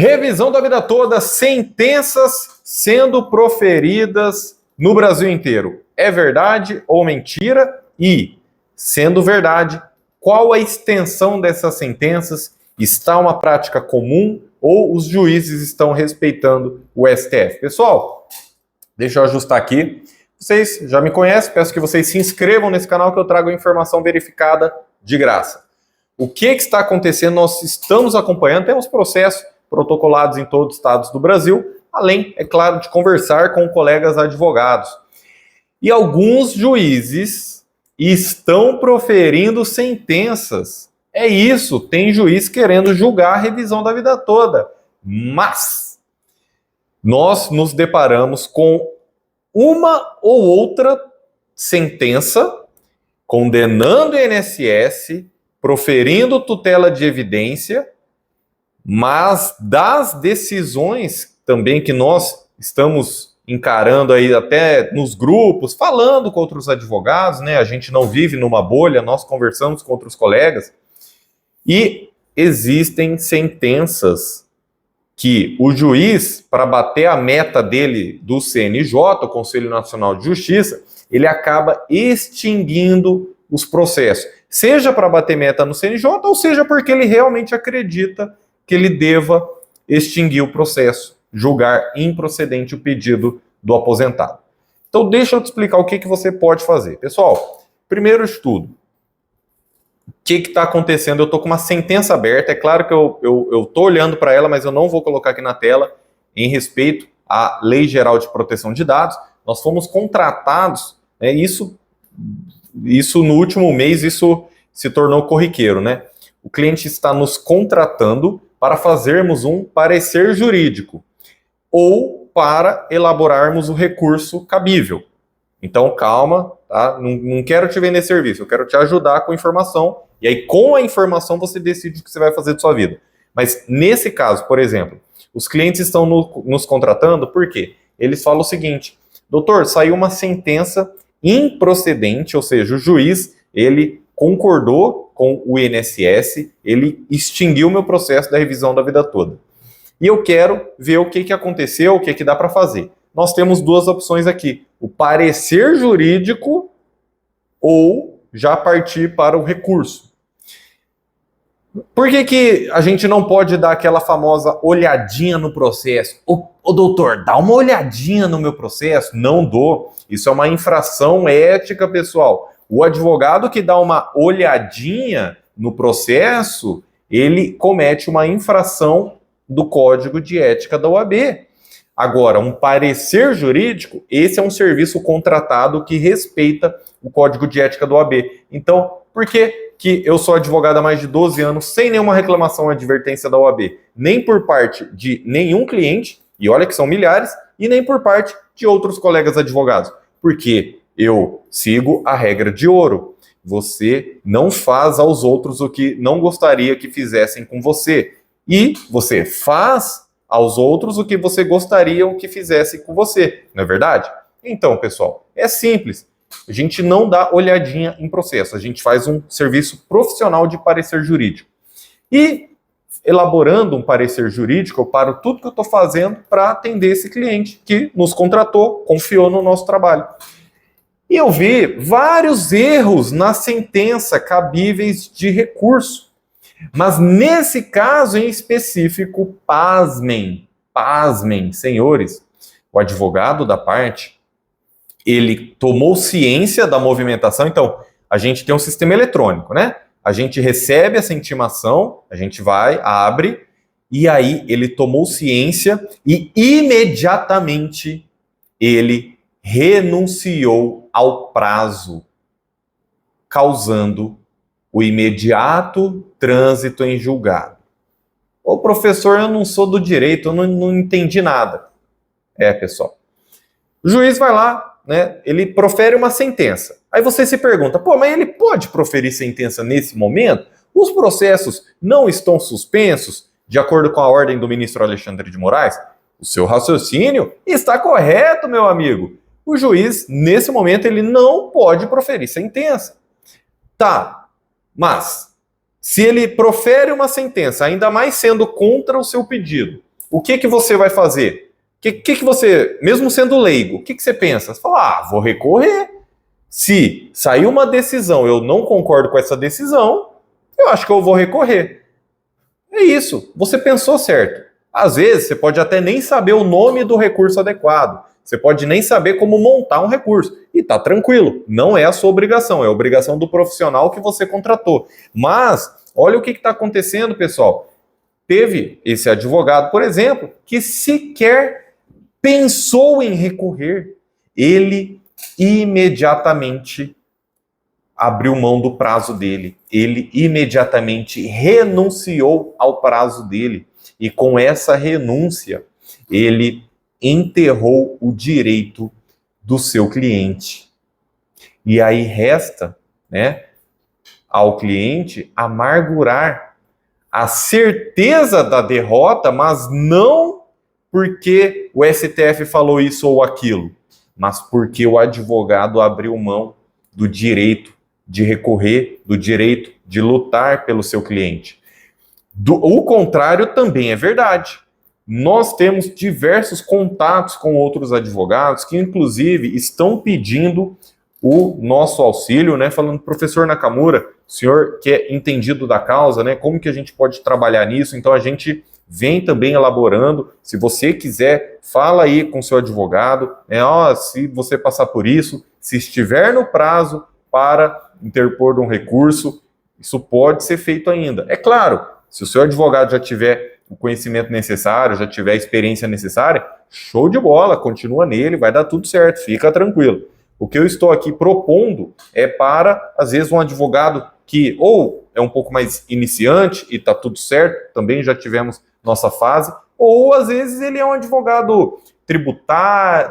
Revisão da vida toda, sentenças sendo proferidas no Brasil inteiro. É verdade ou mentira? E, sendo verdade, qual a extensão dessas sentenças? Está uma prática comum ou os juízes estão respeitando o STF? Pessoal, deixa eu ajustar aqui. Vocês já me conhecem, peço que vocês se inscrevam nesse canal que eu trago informação verificada de graça. O que está acontecendo? Nós estamos acompanhando, temos processos protocolados em todos os estados do Brasil, além, é claro, de conversar com colegas advogados. E alguns juízes estão proferindo sentenças. É isso, tem juiz querendo julgar a revisão da vida toda. Mas nós nos deparamos com uma ou outra sentença condenando o INSS, proferindo tutela de evidência, mas das decisões também que nós estamos encarando aí até nos grupos, falando com outros advogados, né? A gente não vive numa bolha, nós conversamos com outros colegas, e existem sentenças que o juiz, para bater a meta dele do CNJ, o Conselho Nacional de Justiça, ele acaba extinguindo os processos. Seja para bater meta no CNJ, ou seja porque ele realmente acredita que ele deva extinguir o processo, julgar improcedente o pedido do aposentado. Então deixa eu te explicar o que você pode fazer. Pessoal, primeiro de tudo, o que está acontecendo? Eu estou com uma sentença aberta, é claro que eu estou olhando para ela, mas eu não vou colocar aqui na tela, em respeito à Lei Geral de Proteção de Dados. Nós fomos contratados, né, isso no último mês, isso se tornou corriqueiro, né? O cliente está nos contratando para fazermos um parecer jurídico ou para elaborarmos o recurso cabível. Então, calma, tá? Não quero te vender serviço, eu quero te ajudar com informação, e aí com a informação você decide o que você vai fazer de sua vida. Mas nesse caso, por exemplo, os clientes estão nos contratando porque eles falam o seguinte: doutor, saiu uma sentença improcedente, ou seja, o juiz, ele concordou com o INSS, ele extinguiu o meu processo da revisão da vida toda. E eu quero ver o que aconteceu, o que dá para fazer. Nós temos duas opções aqui: o parecer jurídico ou já partir para o recurso. Por que a gente não pode dar aquela famosa olhadinha no processo? Ô doutor, dá uma olhadinha no meu processo? Não dou. Isso é uma infração ética, pessoal. O advogado que dá uma olhadinha no processo, ele comete uma infração do Código de Ética da OAB. Agora, um parecer jurídico, esse é um serviço contratado que respeita o Código de Ética da OAB. Então, por que eu sou advogado há mais de 12 anos sem nenhuma reclamação ou advertência da OAB? Nem por parte de nenhum cliente, e olha que são milhares, e nem por parte de outros colegas advogados. Porque eu sigo a regra de ouro. Você não faz aos outros o que não gostaria que fizessem com você. E você faz aos outros o que você gostaria que fizessem com você. Não é verdade? Então, pessoal, é simples. A gente não dá olhadinha em processo. A gente faz um serviço profissional de parecer jurídico. E, elaborando um parecer jurídico, eu paro tudo que eu estou fazendo para atender esse cliente que nos contratou, confiou no nosso trabalho. E eu vi vários erros na sentença cabíveis de recurso. Mas nesse caso em específico, pasmem, senhores, o advogado da parte, ele tomou ciência da movimentação. Então, a gente tem um sistema eletrônico, né? A gente recebe essa intimação, a gente vai, abre, e aí ele tomou ciência e imediatamente ele renunciou ao prazo, causando o imediato trânsito em julgado. Ô professor, eu não sou do direito, eu não entendi nada. Pessoal, o juiz vai lá, né, ele profere uma sentença. Aí você se pergunta, mas ele pode proferir sentença nesse momento? Os processos não estão suspensos, de acordo com a ordem do ministro Alexandre de Moraes? O seu raciocínio está correto, meu amigo. O juiz, nesse momento, ele não pode proferir sentença. Tá, mas se ele profere uma sentença, ainda mais sendo contra o seu pedido, o que você vai fazer? O que você, mesmo sendo leigo, o que você pensa? Você fala, vou recorrer. Se sair uma decisão, eu não concordo com essa decisão, eu acho que eu vou recorrer. É isso, você pensou certo. Às vezes, você pode até nem saber o nome do recurso adequado. Você pode nem saber como montar um recurso. E tá tranquilo, não é a sua obrigação, é a obrigação do profissional que você contratou. Mas, olha o que está acontecendo, pessoal. Teve esse advogado, por exemplo, que sequer pensou em recorrer. Ele imediatamente abriu mão do prazo dele. Ele imediatamente renunciou ao prazo dele. E com essa renúncia, ele enterrou o direito do seu cliente. E aí resta, né, ao cliente amargurar a certeza da derrota, mas não porque o STF falou isso ou aquilo, mas porque o advogado abriu mão do direito de recorrer, do direito de lutar pelo seu cliente. O contrário também é verdade. Nós temos diversos contatos com outros advogados que, inclusive, estão pedindo o nosso auxílio, né? Falando, professor Nakamura, o senhor que é entendido da causa, né? Como que a gente pode trabalhar nisso? Então, a gente vem também elaborando. Se você quiser, fala aí com seu advogado, né? Se você passar por isso, se estiver no prazo para interpor um recurso, isso pode ser feito ainda. É claro, se o seu advogado já tiver o conhecimento necessário, já tiver a experiência necessária, show de bola, continua nele, vai dar tudo certo, fica tranquilo. O que eu estou aqui propondo é para, às vezes, um advogado que ou é um pouco mais iniciante e está tudo certo, também já tivemos nossa fase, ou às vezes ele é um advogado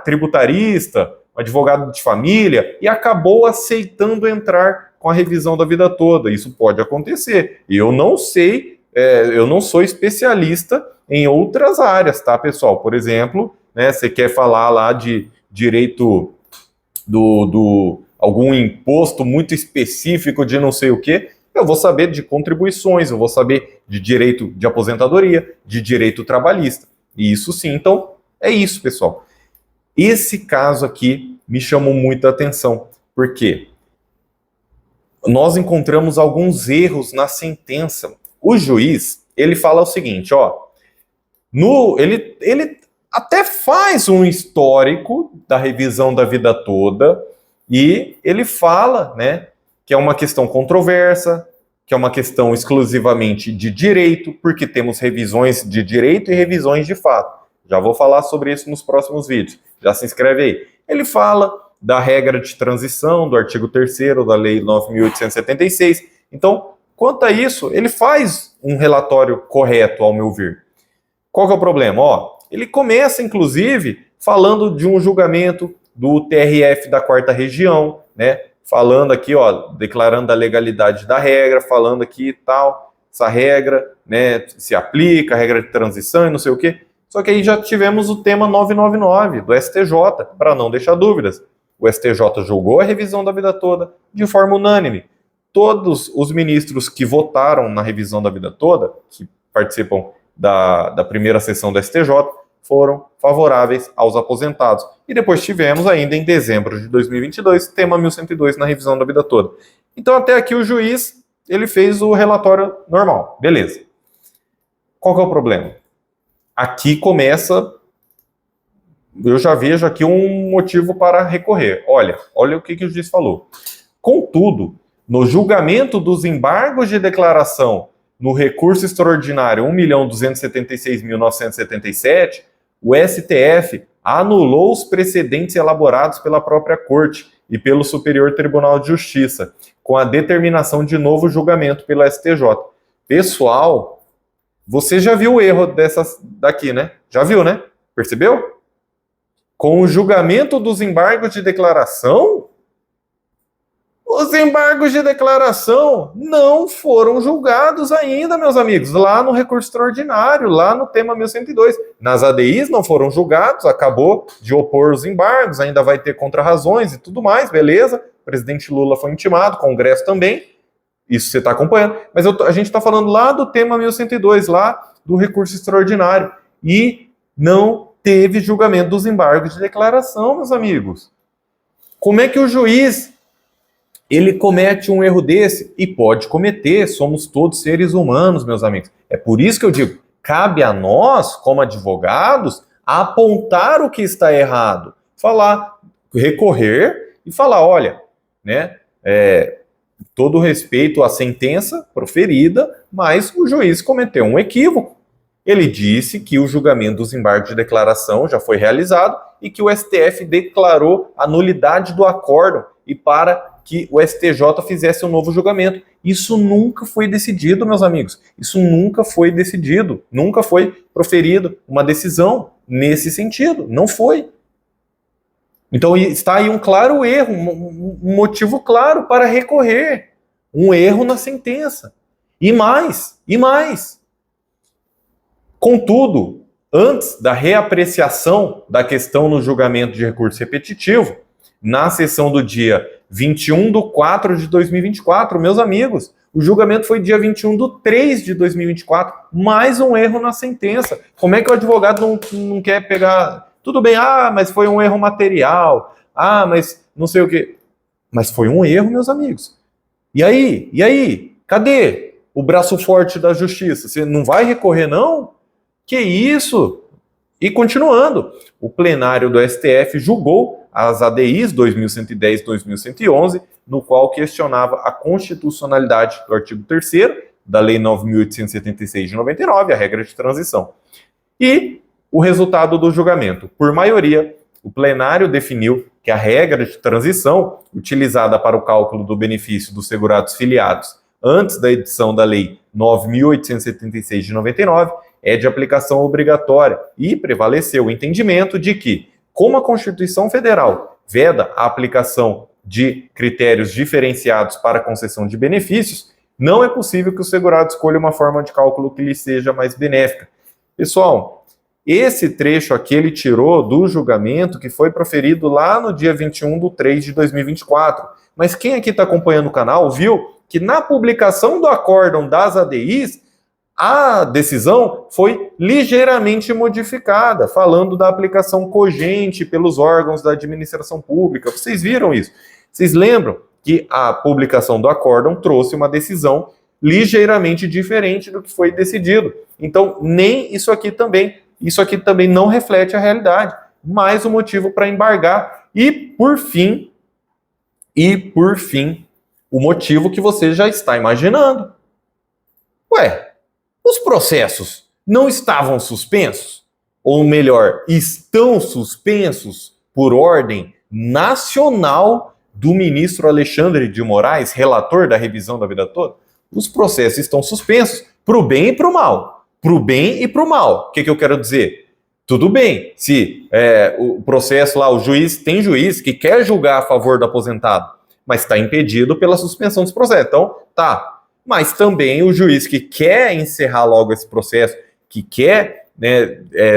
tributarista, um advogado de família, e acabou aceitando entrar com a revisão da vida toda. Isso pode acontecer. E eu não sei, eu não sou especialista em outras áreas, tá, pessoal? Por exemplo, né, você quer falar lá de direito algum imposto muito específico de não sei o quê, eu vou saber de contribuições, eu vou saber de direito de aposentadoria, de direito trabalhista. E isso sim, então, é isso, pessoal. Esse caso aqui me chamou muita atenção, porque nós encontramos alguns erros na sentença. O juiz, ele fala o seguinte, ele até faz um histórico da revisão da vida toda e ele fala, né, que é uma questão controversa, que é uma questão exclusivamente de direito, porque temos revisões de direito e revisões de fato. Já vou falar sobre isso nos próximos vídeos. Já se inscreve aí. Ele fala da regra de transição, do artigo 3º da Lei 9.876. Então, quanto a isso, ele faz um relatório correto, ao meu ver. Qual que é o problema? Ele começa, inclusive, falando de um julgamento do TRF da 4ª Região, né? Falando aqui, declarando a legalidade da regra, falando aqui tal, essa regra, né, se aplica, a regra de transição e não sei o quê. Só que aí já tivemos o tema 999 do STJ, para não deixar dúvidas. O STJ julgou a revisão da vida toda de forma unânime. Todos os ministros que votaram na revisão da vida toda, que participam da primeira sessão do STJ, foram favoráveis aos aposentados. E depois tivemos ainda em dezembro de 2022, tema 1102 na revisão da vida toda. Então até aqui o juiz, ele fez o relatório normal, beleza. Qual que é o problema? Aqui começa, eu já vejo aqui um motivo para recorrer. Olha o que o juiz falou. Contudo, no julgamento dos embargos de declaração no recurso extraordinário 1.276.977, o STF anulou os precedentes elaborados pela própria Corte e pelo Superior Tribunal de Justiça, com a determinação de novo julgamento pelo STJ. Pessoal, você já viu o erro dessas daqui, né? Já viu, né? Percebeu? Com o julgamento dos embargos de declaração, os embargos de declaração não foram julgados ainda, meus amigos, lá no recurso extraordinário, lá no tema 1102. Nas ADIs não foram julgados, acabou de opor os embargos, ainda vai ter contrarrazões e tudo mais, beleza? O presidente Lula foi intimado, o Congresso também, isso você está acompanhando. Mas a gente está falando lá do tema 1102, lá do recurso extraordinário. e não teve julgamento dos embargos de declaração, meus amigos. Como é que o juiz ele comete um erro desse? E pode cometer, somos todos seres humanos, meus amigos. É por isso que eu digo, cabe a nós, como advogados, apontar o que está errado, falar, recorrer e falar, olha, né, todo respeito à sentença proferida, mas o juiz cometeu um equívoco. Ele disse que o julgamento dos embargos de declaração já foi realizado e que o STF declarou a nulidade do acórdão e para que o STJ fizesse um novo julgamento. Isso nunca foi decidido, meus amigos. Isso nunca foi decidido. Nunca foi proferido uma decisão nesse sentido. Não foi. Então está aí um claro erro, um motivo claro para recorrer. Um erro na sentença. E mais. Contudo, antes da reapreciação da questão no julgamento de recurso repetitivo, na sessão do dia 21/4/2024, meus amigos, o julgamento foi dia 21/3/2024, mais um erro na sentença. Como é que o advogado não quer pegar... Tudo bem, mas foi um erro material, mas não sei o quê. Mas foi um erro, meus amigos. E aí? Cadê o braço forte da justiça? Você não vai recorrer, não? Que isso? E continuando, o plenário do STF julgou as ADIs 2110 e 2111, no qual questionava a constitucionalidade do artigo 3º da Lei 9.876 de 99, a regra de transição. E o resultado do julgamento. Por maioria, o plenário definiu que a regra de transição, utilizada para o cálculo do benefício dos segurados filiados antes da edição da Lei 9.876 de 99, é de aplicação obrigatória e prevaleceu o entendimento de que, como a Constituição Federal veda a aplicação de critérios diferenciados para a concessão de benefícios, não é possível que o segurado escolha uma forma de cálculo que lhe seja mais benéfica. Pessoal, esse trecho aqui ele tirou do julgamento que foi proferido lá no dia 21/3/2024. Mas quem aqui está acompanhando o canal viu que na publicação do acórdão das ADIs, a decisão foi ligeiramente modificada, falando da aplicação cogente pelos órgãos da administração pública. Vocês viram isso? Vocês lembram que a publicação do acórdão trouxe uma decisão ligeiramente diferente do que foi decidido. Então, nem isso aqui também não reflete a realidade. Mais um motivo para embargar. E, por fim, o motivo que você já está imaginando. Os processos não estavam suspensos? Ou melhor, estão suspensos por ordem nacional do ministro Alexandre de Moraes, relator da revisão da vida toda? Os processos estão suspensos para o bem e para o mal. Para o bem e para o mal. O que eu quero dizer? Tudo bem, se o processo lá, tem juiz que quer julgar a favor do aposentado, mas está impedido pela suspensão dos processos. Então, tá. Mas também o juiz que quer encerrar logo esse processo, que quer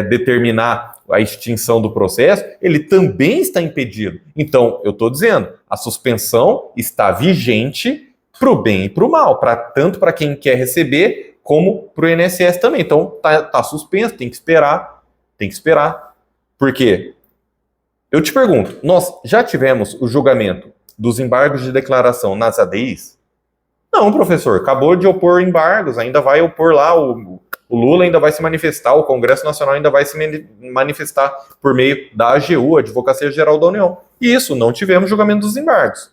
determinar a extinção do processo, ele também está impedido. Então, eu estou dizendo, a suspensão está vigente para o bem e para o mal, tanto para quem quer receber, como para o INSS também. Então, tá suspenso, tem que esperar. Por quê? Eu te pergunto, nós já tivemos o julgamento dos embargos de declaração nas ADIs? Não, professor, acabou de opor embargos, ainda vai opor lá, o Lula ainda vai se manifestar, o Congresso Nacional ainda vai se manifestar por meio da AGU, Advocacia Geral da União. Isso, não tivemos julgamento dos embargos.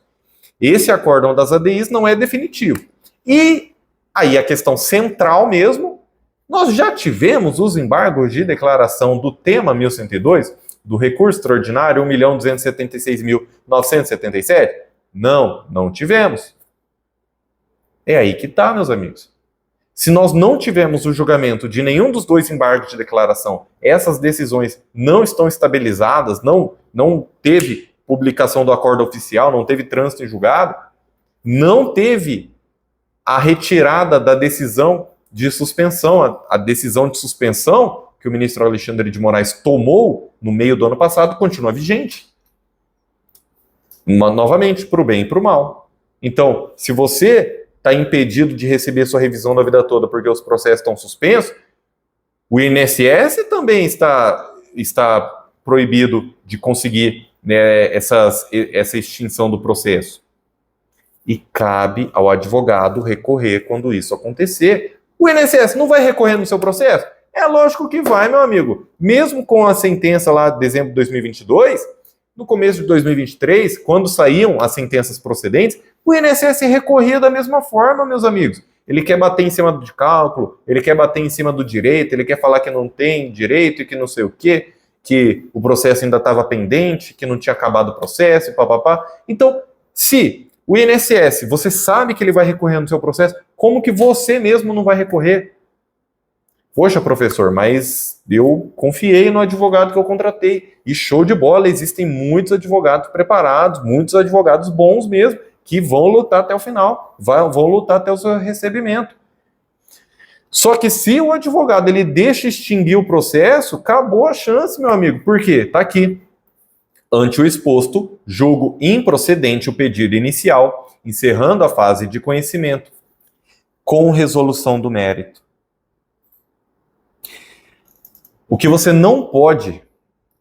Esse acórdão das ADIs não é definitivo. E aí a questão central mesmo, nós já tivemos os embargos de declaração do tema 1102, do recurso extraordinário 1.276.977? Não tivemos. É aí que está, meus amigos. Se nós não tivermos o julgamento de nenhum dos dois embargos de declaração, essas decisões não estão estabilizadas, não teve publicação do acordo oficial, não teve trânsito em julgado, não teve a retirada da decisão de suspensão, a decisão de suspensão que o ministro Alexandre de Moraes tomou no meio do ano passado continua vigente. Novamente, para o bem e para o mal. Então, se você está impedido de receber sua revisão da vida toda porque os processos estão suspensos, O INSS também está proibido de conseguir, né, essa extinção do processo. E cabe ao advogado recorrer quando isso acontecer. O INSS não vai recorrer no seu processo? É lógico que vai, meu amigo. Mesmo com a sentença lá de dezembro de 2022, no começo de 2023, quando saíam as sentenças procedentes, o INSS recorria da mesma forma, meus amigos. Ele quer bater em cima de cálculo, ele quer bater em cima do direito, ele quer falar que não tem direito e que não sei o quê, que o processo ainda estava pendente, que não tinha acabado o processo, papapá. Então, se o INSS, você sabe que ele vai recorrer no seu processo, como que você mesmo não vai recorrer? Poxa, professor, mas eu confiei no advogado que eu contratei. E show de bola, existem muitos advogados preparados, muitos advogados bons mesmo, que vão lutar até o final, vão lutar até o seu recebimento. Só que se o advogado ele deixa extinguir o processo, acabou a chance, meu amigo. Por quê? Tá aqui. Ante o exposto, julgo improcedente o pedido inicial, encerrando a fase de conhecimento, com resolução do mérito. O que você não pode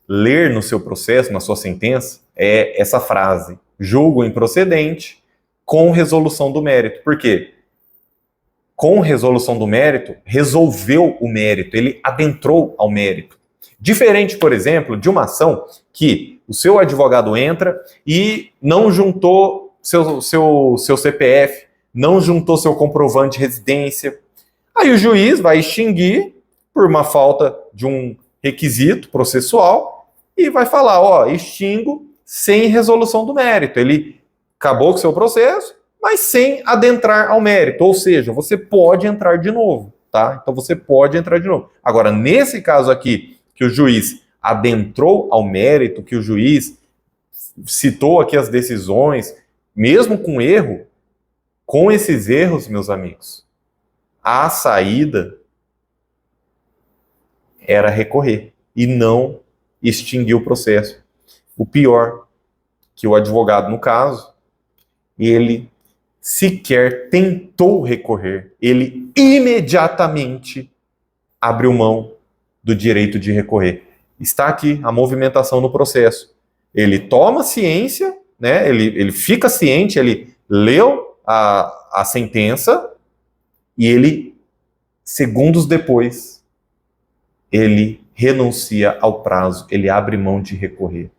ler no seu processo, na sua sentença, é essa frase: julgo improcedente com resolução do mérito. Por quê? Com resolução do mérito, resolveu o mérito, ele adentrou ao mérito. Diferente, por exemplo, de uma ação que o seu advogado entra e não juntou seu CPF, não juntou seu comprovante de residência. Aí o juiz vai extinguir por uma falta de um requisito processual e vai falar, ó, extingo sem resolução do mérito. Ele acabou com o seu processo, mas sem adentrar ao mérito. Ou seja, você pode entrar de novo, tá? Então você pode entrar de novo. Agora, nesse caso aqui, que o juiz adentrou ao mérito, que o juiz citou aqui as decisões, mesmo com erro, com esses erros, meus amigos, a saída era recorrer e não extinguir o processo. O pior, que o advogado, no caso, ele sequer tentou recorrer, ele imediatamente abriu mão do direito de recorrer. Está aqui a movimentação no processo. Ele toma ciência, né? Ele fica ciente, ele leu a sentença e ele, segundos depois, ele renuncia ao prazo, ele abre mão de recorrer.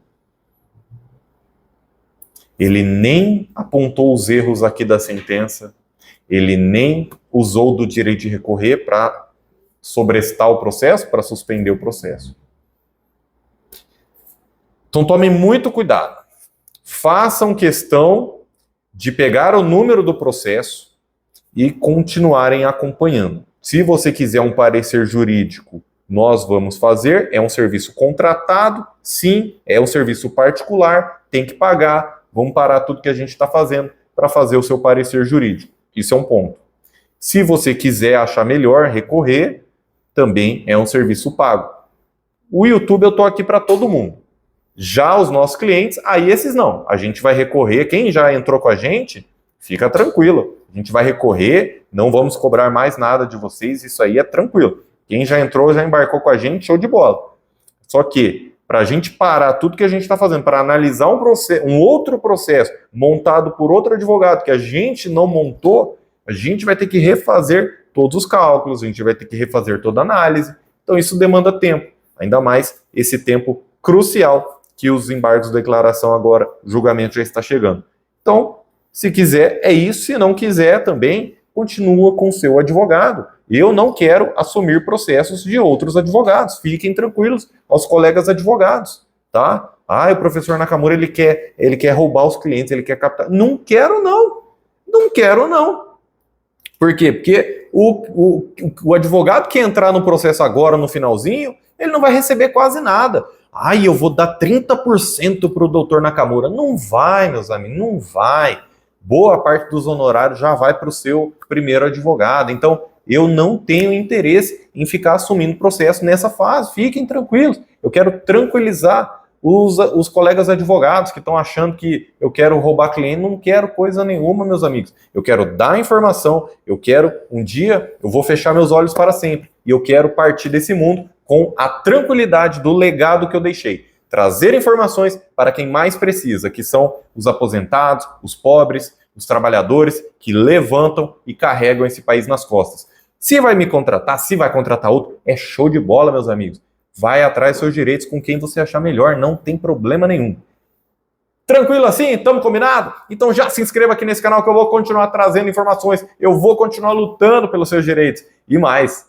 Ele nem apontou os erros aqui da sentença, ele nem usou do direito de recorrer para sobrestar o processo, para suspender o processo. Então tomem muito cuidado. Façam questão de pegar o número do processo e continuarem acompanhando. Se você quiser um parecer jurídico, nós vamos fazer. É um serviço contratado, sim, é um serviço particular, tem que pagar. Vamos parar tudo que a gente está fazendo para fazer o seu parecer jurídico. Isso é um ponto. Se você quiser achar melhor, recorrer, também é um serviço pago. O YouTube eu estou aqui para todo mundo. Já os nossos clientes, aí esses não. A gente vai recorrer, quem já entrou com a gente, fica tranquilo. A gente vai recorrer, não vamos cobrar mais nada de vocês, isso aí é tranquilo. Quem já entrou, já embarcou com a gente, show de bola. Só que, para a gente parar tudo que a gente está fazendo, para analisar um outro processo montado por outro advogado que a gente não montou, a gente vai ter que refazer todos os cálculos, a gente vai ter que refazer toda a análise. Então isso demanda tempo, ainda mais esse tempo crucial que os embargos de declaração agora, o julgamento já está chegando. Então, se quiser, é isso. Se não quiser também, continua com o seu advogado. Eu não quero assumir processos de outros advogados. Fiquem tranquilos, aos colegas advogados, tá? Ah, o professor Nakamura, ele quer roubar os clientes, ele quer captar. Não quero, não. Não quero, não. Por quê? Porque o advogado que entrar no processo agora, no finalzinho, ele não vai receber quase nada. Ai, eu vou dar 30% para o doutor Nakamura. Não vai, meus amigos, não vai. Boa parte dos honorários já vai para o seu primeiro advogado. Então, eu não tenho interesse em ficar assumindo processo nessa fase. Fiquem tranquilos. Eu quero tranquilizar os colegas advogados que estão achando que eu quero roubar cliente. Não quero coisa nenhuma, meus amigos. Eu quero dar informação, eu quero, um dia, eu vou fechar meus olhos para sempre. E eu quero partir desse mundo com a tranquilidade do legado que eu deixei. Trazer informações para quem mais precisa, que são os aposentados, os pobres, os trabalhadores que levantam e carregam esse país nas costas. Se vai me contratar, se vai contratar outro, é show de bola, meus amigos. Vai atrás dos seus direitos com quem você achar melhor, não tem problema nenhum. Tranquilo assim? Estamos combinados? Então já se inscreva aqui nesse canal que eu vou continuar trazendo informações, eu vou continuar lutando pelos seus direitos. E mais,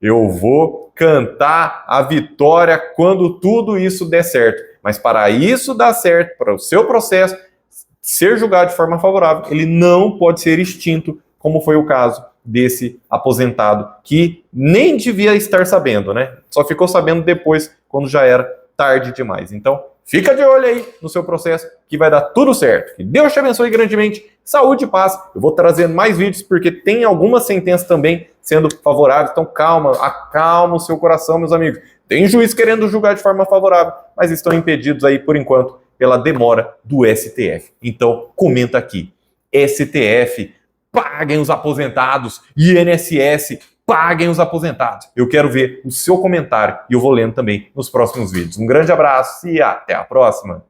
eu vou cantar a vitória quando tudo isso der certo. Mas para isso dar certo, para o seu processo ser julgado de forma favorável, ele não pode ser extinto, como foi o caso desse aposentado, que nem devia estar sabendo, né? Só ficou sabendo depois, quando já era tarde demais. Então, fica de olho aí no seu processo, que vai dar tudo certo. Que Deus te abençoe grandemente. Saúde e paz. Eu vou trazer mais vídeos, porque tem algumas sentenças também sendo favoráveis. Então, calma, acalma o seu coração, meus amigos. Tem juiz querendo julgar de forma favorável, mas estão impedidos aí, por enquanto, pela demora do STF. Então, comenta aqui. STF, paguem os aposentados. INSS, paguem os aposentados. Eu quero ver o seu comentário e eu vou lendo também nos próximos vídeos. Um grande abraço e até a próxima.